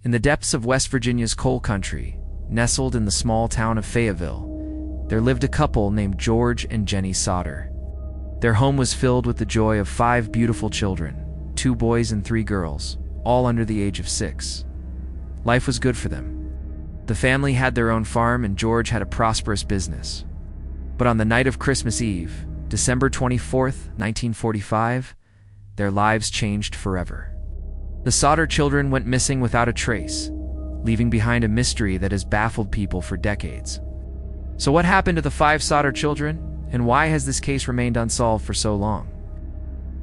In the depths of West Virginia's coal country, nestled in the small town of Fayetteville, there lived a couple named George and Jenny Sodder. Their home was filled with the joy of 5 beautiful children, 2 boys and 3 girls, all under the age of 6. Life was good for them. The family had their own farm and George had a prosperous business. But on the night of Christmas Eve, December 24th, 1945, their lives changed forever. The Sodder children went missing without a trace, leaving behind a mystery that has baffled people for decades. So what happened to the 5 Sodder children, and why has this case remained unsolved for so long?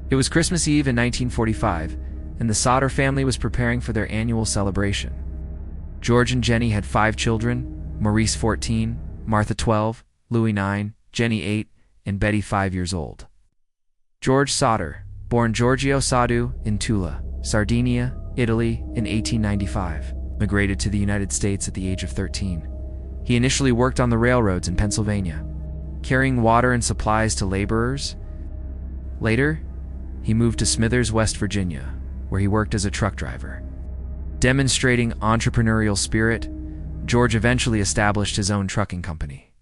It was Christmas Eve in 1945, and the Sodder family was preparing for their annual celebration. George and Jenny had 5 children: Maurice 14, Martha 12, Louis 9, Jenny 8, and Betty 5 years old. George Sodder, born Giorgio Soddu in Tula, Sardinia, Italy, in 1895, migrated to the United States at the age of 13. He initially worked on the railroads in Pennsylvania, carrying water and supplies to laborers. Later, he moved to Smithers, West Virginia, where he worked as a truck driver. Demonstrating entrepreneurial spirit, George eventually established his own trucking company,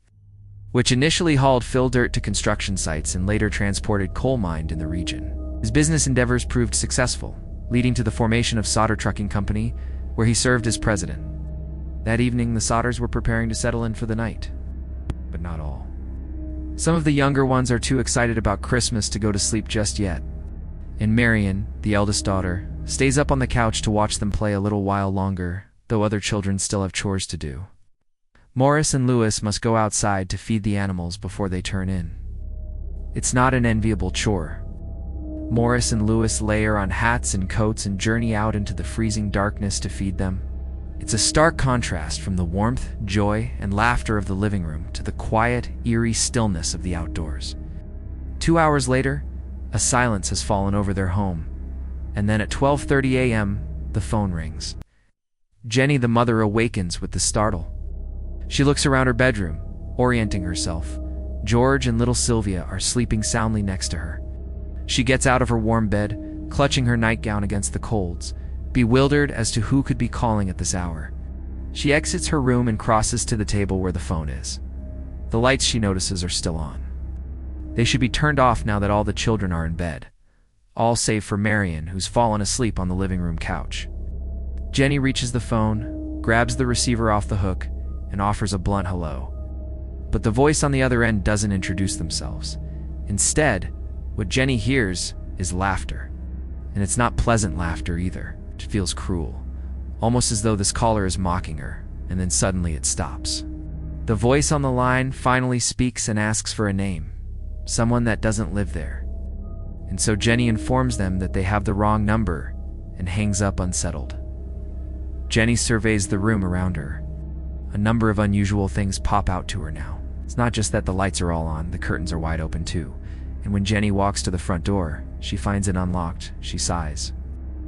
which initially hauled fill dirt to construction sites and later transported coal mined in the region. His business endeavors proved successful, leading to the formation of Sodder Trucking Company, where he served as president. That evening, the Sodders were preparing to settle in for the night. But not all. Some of the younger ones are too excited about Christmas to go to sleep just yet. And Marion, the eldest daughter, stays up on the couch to watch them play a little while longer, though other children still have chores to do. Morris and Louis must go outside to feed the animals before they turn in. It's not an enviable chore. Morris and Louis layer on hats and coats and journey out into the freezing darkness to feed them. It's a stark contrast from the warmth, joy, and laughter of the living room to the quiet, eerie stillness of the outdoors. 2 hours later, a silence has fallen over their home, and then at 12:30 a.m., the phone rings. Jenny, the mother, awakens with the startle. She looks around her bedroom, orienting herself. George and little Sylvia are sleeping soundly next to her. She gets out of her warm bed, clutching her nightgown against the colds, bewildered as to who could be calling at this hour. She exits her room and crosses to the table where the phone is. The lights, she notices, are still on. They should be turned off now that all the children are in bed, all save for Marion, who's fallen asleep on the living room couch. Jenny reaches the phone, grabs the receiver off the hook, and offers a blunt hello. But the voice on the other end doesn't introduce themselves. Instead, what Jenny hears is laughter. And it's not pleasant laughter either. It feels cruel, almost as though this caller is mocking her, and then suddenly it stops. The voice on the line finally speaks and asks for a name, someone that doesn't live there. And so Jenny informs them that they have the wrong number and hangs up unsettled. Jenny surveys the room around her. A number of unusual things pop out to her now. It's not just that the lights are all on, the curtains are wide open too. And when Jenny walks to the front door, she finds it unlocked. She sighs.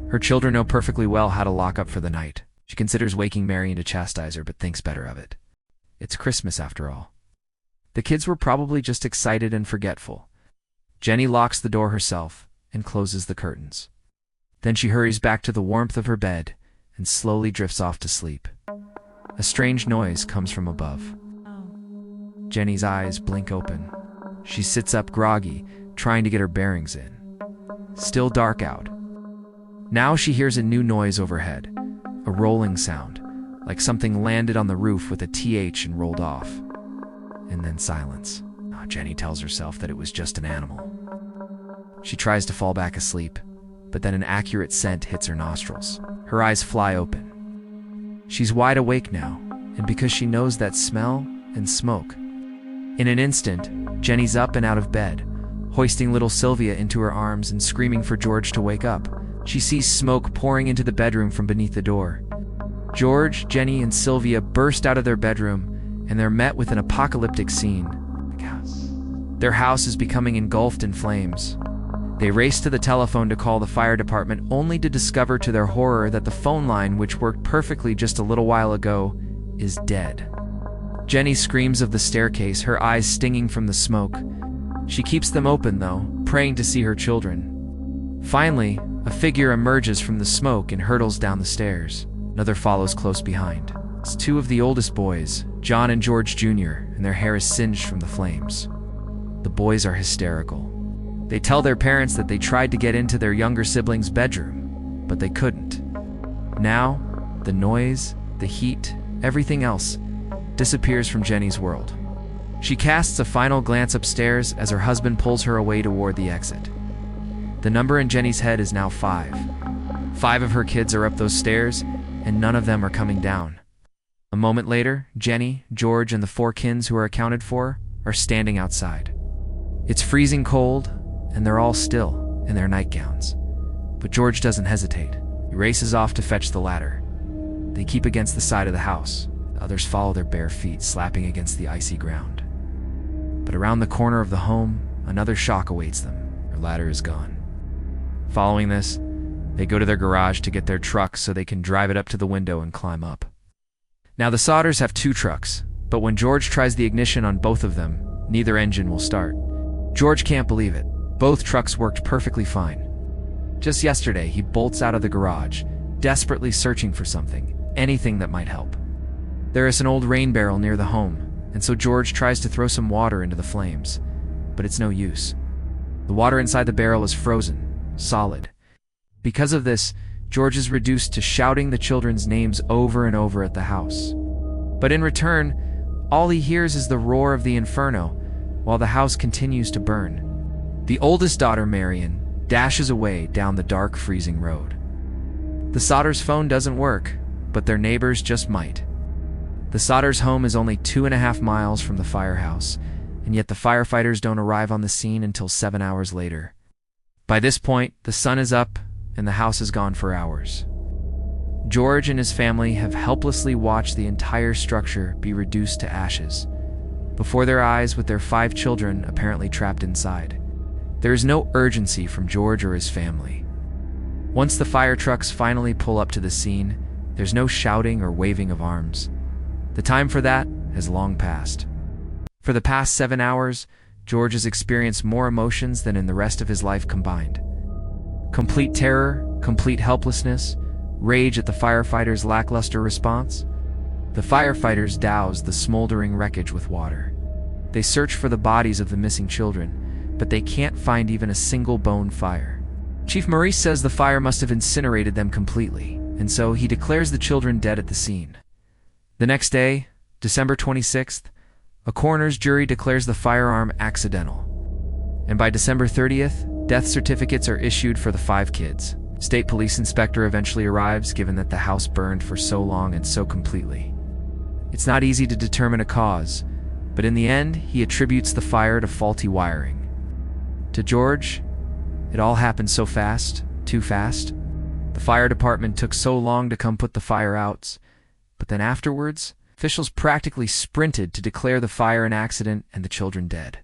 Her children know perfectly well how to lock up for the night. She considers waking Marion to chastise her, but thinks better of it. It's Christmas after all. The kids were probably just excited and forgetful. Jenny locks the door herself and closes the curtains. Then she hurries back to the warmth of her bed and slowly drifts off to sleep. A strange noise comes from above. Jenny's eyes blink open. She sits up groggy, trying to get her bearings in. Still dark out. Now she hears a new noise overhead, a rolling sound, like something landed on the roof with a TH and rolled off. And then silence. Jenny tells herself that it was just an animal. She tries to fall back asleep, but then an accurate scent hits her nostrils. Her eyes fly open. She's wide awake now, and because she knows that smell and smoke. In an instant, Jenny's up and out of bed, hoisting little Sylvia into her arms and screaming for George to wake up. She sees smoke pouring into the bedroom from beneath the door. George, Jenny, and Sylvia burst out of their bedroom, and they're met with an apocalyptic scene. Their house is becoming engulfed in flames. They race to the telephone to call the fire department, only to discover to their horror that the phone line, which worked perfectly just a little while ago, is dead. Jenny screams of the staircase, her eyes stinging from the smoke. She keeps them open, though, praying to see her children. Finally, a figure emerges from the smoke and hurtles down the stairs. Another follows close behind. It's two of the oldest boys, John and George Jr., and their hair is singed from the flames. The boys are hysterical. They tell their parents that they tried to get into their younger sibling's bedroom, but they couldn't. Now, the noise, the heat, everything else disappears from Jenny's world. She casts a final glance upstairs as her husband pulls her away toward the exit. The number in Jenny's head is now 5. 5 of her kids are up those stairs, and none of them are coming down. A moment later, Jenny, George, and the 4 kids who are accounted for are standing outside. It's freezing cold, and they're all still in their nightgowns. But George doesn't hesitate. He races off to fetch the ladder. They keep against the side of the house. The others follow their bare feet, slapping against the icy ground. But around the corner of the home, another shock awaits them. Their ladder is gone. Following this, they go to their garage to get their truck so they can drive it up to the window and climb up. Now the Sodders have 2 trucks, but when George tries the ignition on both of them, neither engine will start. George can't believe it. Both trucks worked perfectly fine. Just yesterday, he bolts out of the garage, desperately searching for something, anything that might help. There is an old rain barrel near the home, and so George tries to throw some water into the flames, but it's no use. The water inside the barrel is frozen, solid. Because of this, George is reduced to shouting the children's names over and over at the house. But in return, all he hears is the roar of the inferno, while the house continues to burn. The oldest daughter, Marion, dashes away down the dark, freezing road. The Sodders' phone doesn't work, but their neighbors just might. The Sodders' home is only 2.5 miles from the firehouse, and yet the firefighters don't arrive on the scene until 7 hours later. By this point, the sun is up, and the house is gone for hours. George and his family have helplessly watched the entire structure be reduced to ashes, before their eyes with their 5 children apparently trapped inside. There is no urgency from George or his family. Once the fire trucks finally pull up to the scene, there's no shouting or waving of arms. The time for that has long passed. For the past 7 hours, George has experienced more emotions than in the rest of his life combined. Complete terror, complete helplessness, rage at the firefighters' lackluster response. The firefighters douse the smoldering wreckage with water. They search for the bodies of the missing children, but they can't find even a single bone fire. Chief Maurice says the fire must have incinerated them completely, and so he declares the children dead at the scene. The next day, December 26th, a coroner's jury declares the firearm accidental. And by December 30th, death certificates are issued for the 5 kids. State police inspector eventually arrives, given that the house burned for so long and so completely. It's not easy to determine a cause, but in the end, he attributes the fire to faulty wiring. To George, it all happened so fast, too fast. The fire department took so long to come put the fire out, but then afterwards, officials practically sprinted to declare the fire an accident and the children dead.